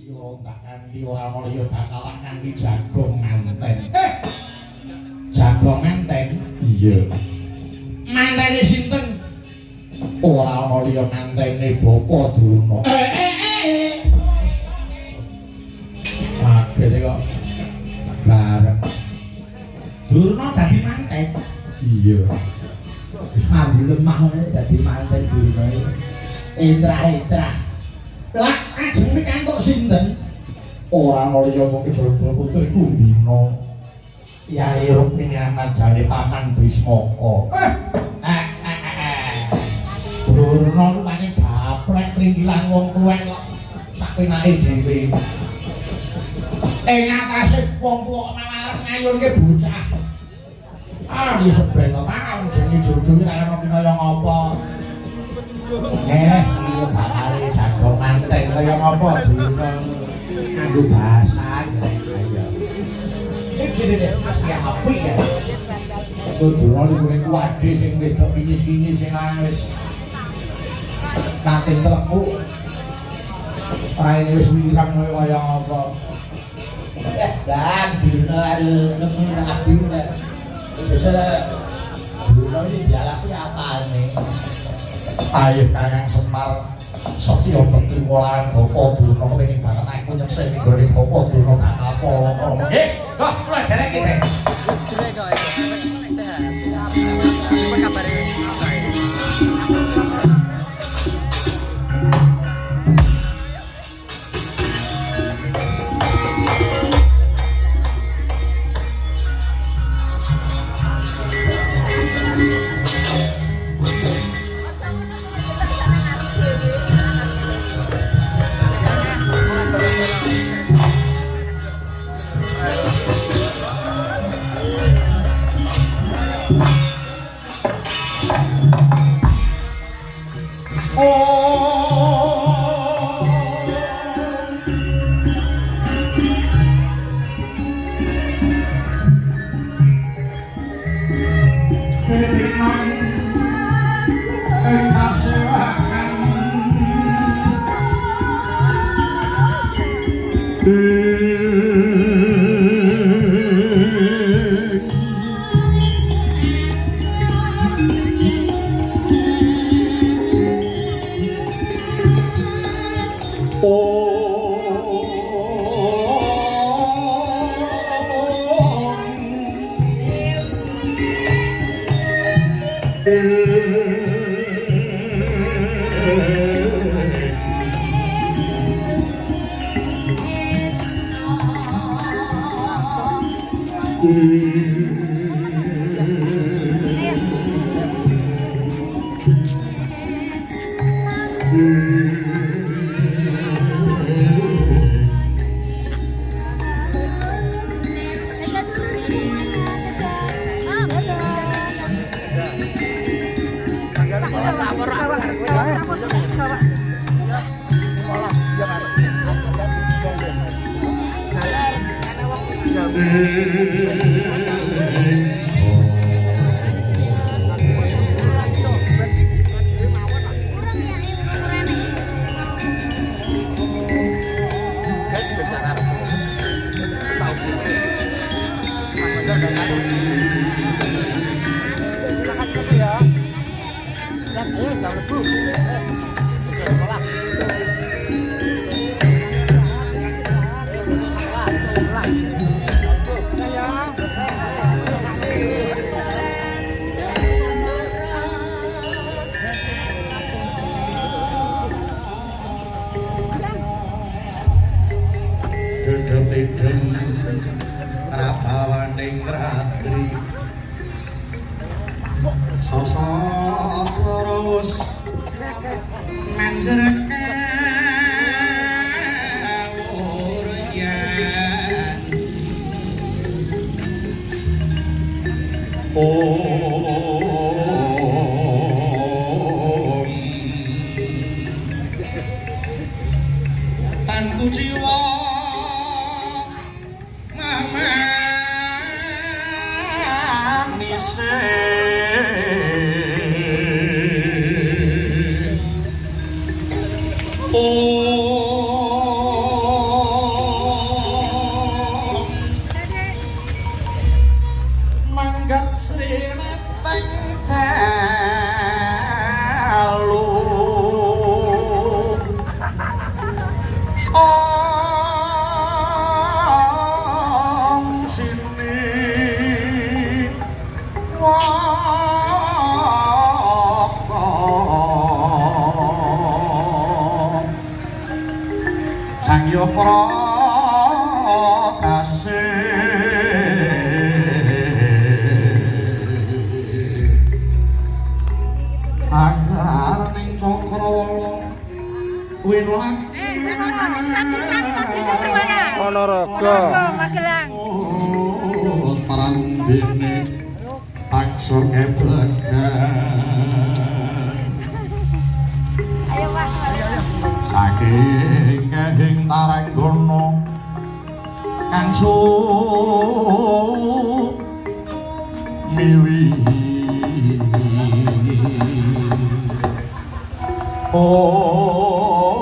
sira tak kanthi ora mulya bakal kanthi jagung manten. Jagung manten? Iya. Mantene sinten? Ora ana liya mantene Bapa Durna. Kaget kok. Bareng. Durna dadi manten. Iya. Wis mandi lemah ngene dadi manten Durna. Entrah-entrah. Lah ajeng pikantuk sinten? Ora ana liya mung Kejaba Putri Kumbina. Kyai Rukmini Ahmad jane paman Bismaka. Durna rupane gaplek ringkilan wong tuwek kok sak penake dhewe. Ing atase wong tuwa malas ngayunke bocah. Ah iki seben kok mau jenenge jojo iki ra ono kaya ngapa. Iki bakale jago manten kaya ngapa Durna nganggo bahasa ya. Iki dene ya apik ya. Durna iku ning kuwade sing wedok pinis-pinis sing nangis. Nanti telepu raine wis wirang kaya apa. Dan Durna aduh nemu rapi udah. Bisa Durna iki dialaki apane? Ayo Kakang Semar Setya Bekti Wulan Bapa Durna kepengin banget aku nyekse ning gone Bapa Durna tak apa-apa. Nggih, kok kula jareke teh. Apa kabare? sang yopra kasih agar ning cakrawala wilan Ponorogo Magelang parandene taksa keblegan ayo Mas saking kehing taranggana kang miwi oh